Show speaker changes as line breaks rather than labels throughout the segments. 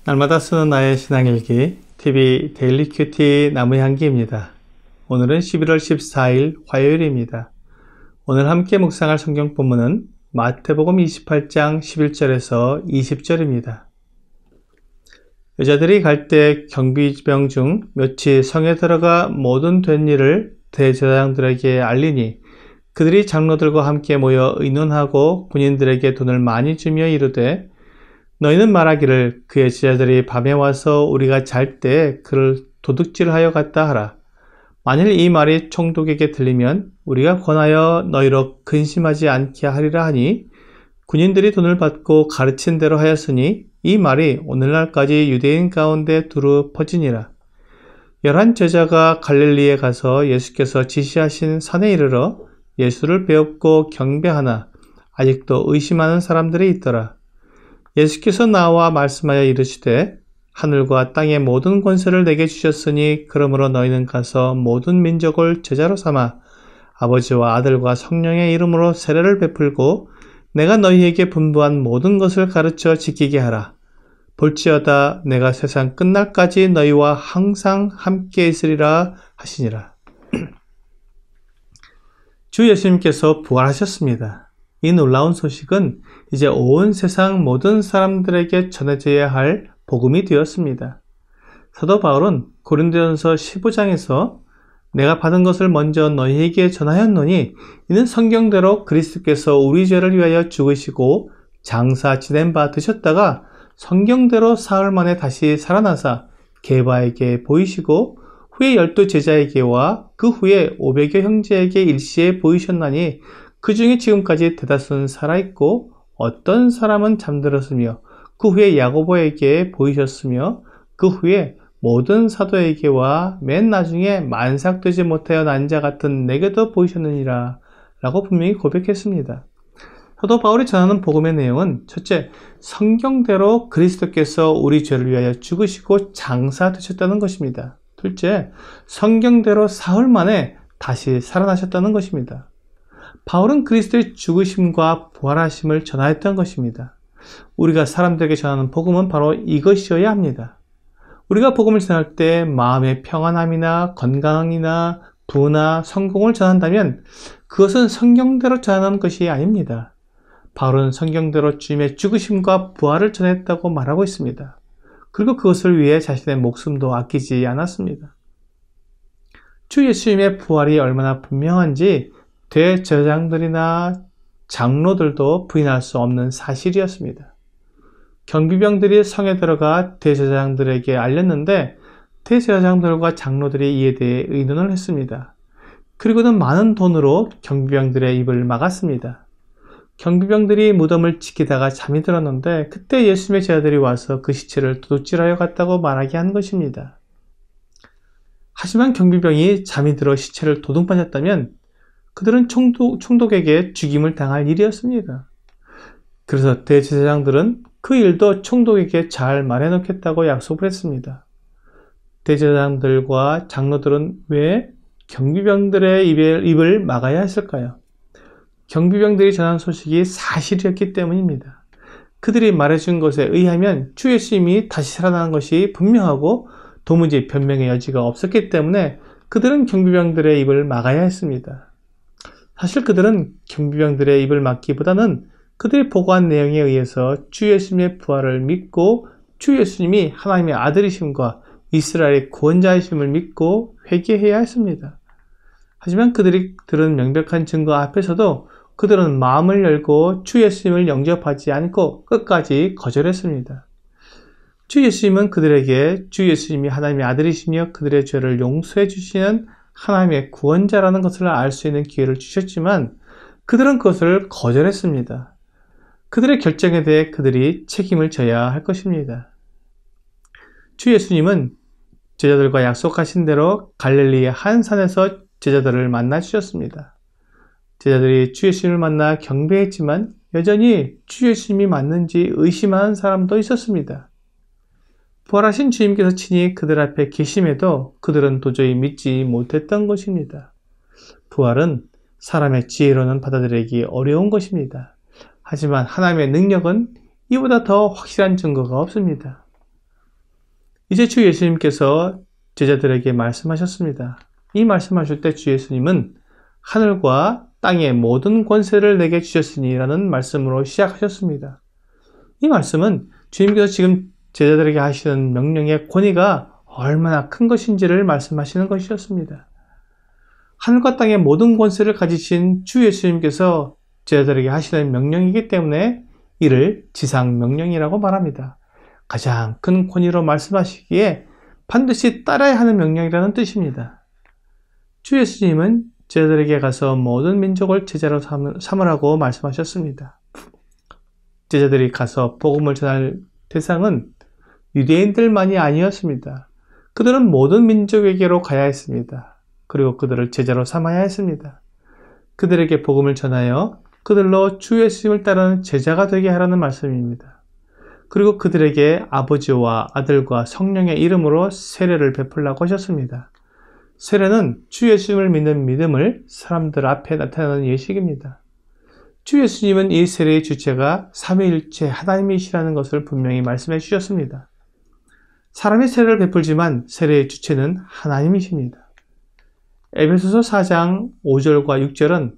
날마다 쓰는 나의 신앙일기 TV 데일리 큐티 나무향기입니다. 오늘은 11월 14일 화요일입니다. 오늘 함께 묵상할 성경 본문은 마태복음 28장 11절에서 20절입니다. 여자들이 갈 때 경비병 중 몇이 성에 들어가 모든 된 일을 대제사장들에게 알리니 그들이 장로들과 함께 모여 의논하고 군인들에게 돈을 많이 주며 이르되 너희는 말하기를 그의 제자들이 밤에 와서 우리가 잘 때 그를 도둑질하여 갔다 하라. 만일 이 말이 총독에게 들리면 우리가 권하여 너희로 근심하지 않게 하리라 하니 군인들이 돈을 받고 가르친 대로 하였으니 이 말이 오늘날까지 유대인 가운데 두루 퍼지니라. 11 제자가 갈릴리에 가서 예수께서 지시하신 산에 이르러 예수를 배웁고 경배하나 아직도 의심하는 사람들이 있더라. 예수께서 나와 말씀하여 이르시되 하늘과 땅의 모든 권세를 내게 주셨으니 그러므로 너희는 가서 모든 민족을 제자로 삼아 아버지와 아들과 성령의 이름으로 세례를 베풀고 내가 너희에게 분부한 모든 것을 가르쳐 지키게 하라. 볼지어다 내가 세상 끝날까지 너희와 항상 함께 있으리라 하시니라. 주 예수님께서 부활하셨습니다. 이 놀라운 소식은 이제 온 세상 모든 사람들에게 전해져야 할 복음이 되었습니다. 사도 바울은 고린도전서 15장에서 내가 받은 것을 먼저 너희에게 전하였노니 이는 성경대로 그리스도께서 우리 죄를 위하여 죽으시고 장사 지낸 바 되셨다가 성경대로 사흘 만에 다시 살아나사 게바에게 보이시고 후에 12 제자에게와 그 후에 500여 형제에게 일시에 보이셨나니 그 중에 지금까지 대다수는 살아있고 어떤 사람은 잠들었으며 그 후에 야고보에게 보이셨으며 그 후에 모든 사도에게와 맨 나중에 만삭되지 못하여 난 자 같은 내게도 보이셨느니라 라고 분명히 고백했습니다. 사도 바울이 전하는 복음의 내용은 첫째, 성경대로 그리스도께서 우리 죄를 위하여 죽으시고 장사되셨다는 것입니다. 둘째, 성경대로 사흘 만에 다시 살아나셨다는 것입니다. 바울은 그리스도의 죽으심과 부활하심을 전하였던 것입니다. 우리가 사람들에게 전하는 복음은 바로 이것이어야 합니다. 우리가 복음을 전할 때 마음의 평안함이나 건강이나 부나 성공을 전한다면 그것은 성경대로 전하는 것이 아닙니다. 바울은 성경대로 주님의 죽으심과 부활을 전했다고 말하고 있습니다. 그리고 그것을 위해 자신의 목숨도 아끼지 않았습니다. 주 예수님의 부활이 얼마나 분명한지 대제사장들이나 장로들도 부인할 수 없는 사실이었습니다. 경비병들이 성에 들어가 대제사장들에게 알렸는데 대제사장들과 장로들이 이에 대해 의논을 했습니다. 그리고는 많은 돈으로 경비병들의 입을 막았습니다. 경비병들이 무덤을 지키다가 잠이 들었는데 그때 예수님의 제자들이 와서 그 시체를 도둑질하여 갔다고 말하게 한 것입니다. 하지만 경비병이 잠이 들어 시체를 도둑맞았다면 그들은 총독에게 죽임을 당할 일이었습니다. 그래서 대제사장들은 그 일도 총독에게 잘 말해놓겠다고 약속을 했습니다. 대제사장들과 장로들은 왜 경비병들의 입을 막아야 했을까요? 경비병들이 전한 소식이 사실이었기 때문입니다. 그들이 말해준 것에 의하면 주 예수님이 다시 살아나는 것이 분명하고 도무지 변명의 여지가 없었기 때문에 그들은 경비병들의 입을 막아야 했습니다. 사실 그들은 경비병들의 입을 막기보다는 그들이 보고한 내용에 의해서 주 예수님의 부활을 믿고 주 예수님이 하나님의 아들이심과 이스라엘의 구원자이심을 믿고 회개해야 했습니다. 하지만 그들이 들은 명백한 증거 앞에서도 그들은 마음을 열고 주 예수님을 영접하지 않고 끝까지 거절했습니다. 주 예수님은 그들에게 주 예수님이 하나님의 아들이시며 그들의 죄를 용서해 주시는 하나님의 구원자라는 것을 알 수 있는 기회를 주셨지만 그들은 그것을 거절했습니다. 그들의 결정에 대해 그들이 책임을 져야 할 것입니다. 주 예수님은 제자들과 약속하신 대로 갈릴리의 한 산에서 제자들을 만나 주셨습니다. 제자들이 주 예수님을 만나 경배했지만 여전히 주 예수님이 맞는지 의심하는 사람도 있었습니다. 부활하신 주님께서 친히 그들 앞에 계심에도 그들은 도저히 믿지 못했던 것입니다. 부활은 사람의 지혜로는 받아들이기 어려운 것입니다. 하지만 하나님의 능력은 이보다 더 확실한 증거가 없습니다. 이제 주 예수님께서 제자들에게 말씀하셨습니다. 이 말씀하실 때 주 예수님은 하늘과 땅의 모든 권세를 내게 주셨으니 라는 말씀으로 시작하셨습니다. 이 말씀은 주님께서 지금 제자들에게 하시는 명령의 권위가 얼마나 큰 것인지를 말씀하시는 것이었습니다. 하늘과 땅의 모든 권세를 가지신 주 예수님께서 제자들에게 하시는 명령이기 때문에 이를 지상명령이라고 말합니다. 가장 큰 권위로 말씀하시기에 반드시 따라야 하는 명령이라는 뜻입니다. 주 예수님은 제자들에게 가서 모든 민족을 제자로 삼으라고 말씀하셨습니다. 제자들이 가서 복음을 전할 대상은 유대인들만이 아니었습니다. 그들은 모든 민족에게로 가야 했습니다. 그리고 그들을 제자로 삼아야 했습니다. 그들에게 복음을 전하여 그들로 주 예수님을 따르는 제자가 되게 하라는 말씀입니다. 그리고 그들에게 아버지와 아들과 성령의 이름으로 세례를 베풀라고 하셨습니다. 세례는 주 예수님을 믿는 믿음을 사람들 앞에 나타내는 예식입니다. 주 예수님은 이 세례의 주체가 삼위일체 하나님이시라는 것을 분명히 말씀해 주셨습니다. 사람이 세례를 베풀지만 세례의 주체는 하나님이십니다. 에베소서 4장 5절과 6절은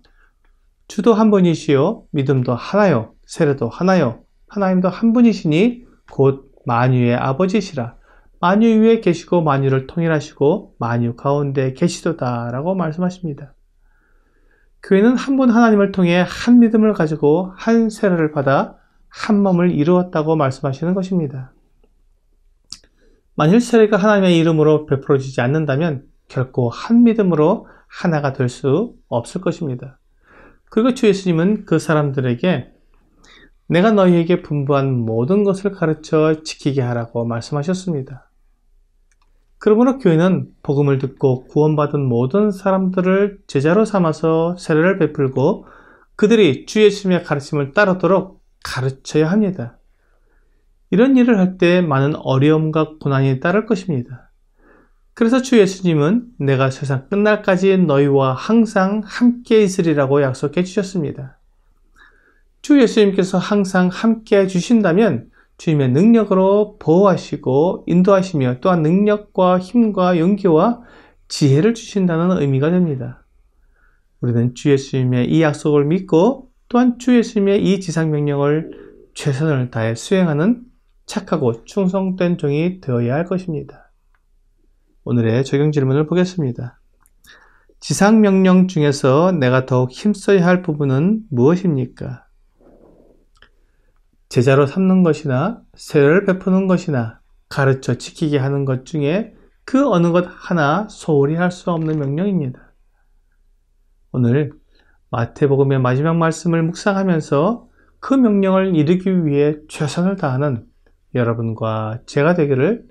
주도 한 분이시요 믿음도 하나요 세례도 하나요 하나님도 한 분이시니 곧 만유의 아버지시라 만유 위에 계시고 만유를 통일하시고 만유 가운데 계시도다 라고 말씀하십니다. 교회는 한 분 하나님을 통해 한 믿음을 가지고 한 세례를 받아 한 몸을 이루었다고 말씀하시는 것입니다. 만일 세례가 하나님의 이름으로 베풀어지지 않는다면 결코 한 믿음으로 하나가 될 수 없을 것입니다. 그리고 주 예수님은 그 사람들에게 내가 너희에게 분부한 모든 것을 가르쳐 지키게 하라고 말씀하셨습니다. 그러므로 교회는 복음을 듣고 구원받은 모든 사람들을 제자로 삼아서 세례를 베풀고 그들이 주 예수님의 가르침을 따르도록 가르쳐야 합니다. 이런 일을 할 때 많은 어려움과 고난이 따를 것입니다. 그래서 주 예수님은 내가 세상 끝날까지 너희와 항상 함께 있으리라고 약속해 주셨습니다. 주 예수님께서 항상 함께 해주신다면 주님의 능력으로 보호하시고 인도하시며 또한 능력과 힘과 용기와 지혜를 주신다는 의미가 됩니다. 우리는 주 예수님의 이 약속을 믿고 또한 주 예수님의 이 지상명령을 최선을 다해 수행하는 착하고 충성된 종이 되어야 할 것입니다. 오늘의 적용 질문을 보겠습니다. 지상명령 중에서 내가 더욱 힘써야 할 부분은 무엇입니까? 제자로 삼는 것이나 세례를 베푸는 것이나 가르쳐 지키게 하는 것 중에 그 어느 것 하나 소홀히 할 수 없는 명령입니다. 오늘 마태복음의 마지막 말씀을 묵상하면서 그 명령을 이루기 위해 최선을 다하는 여러분과 제가 되기를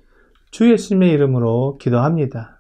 주 예수님의 이름으로 기도합니다.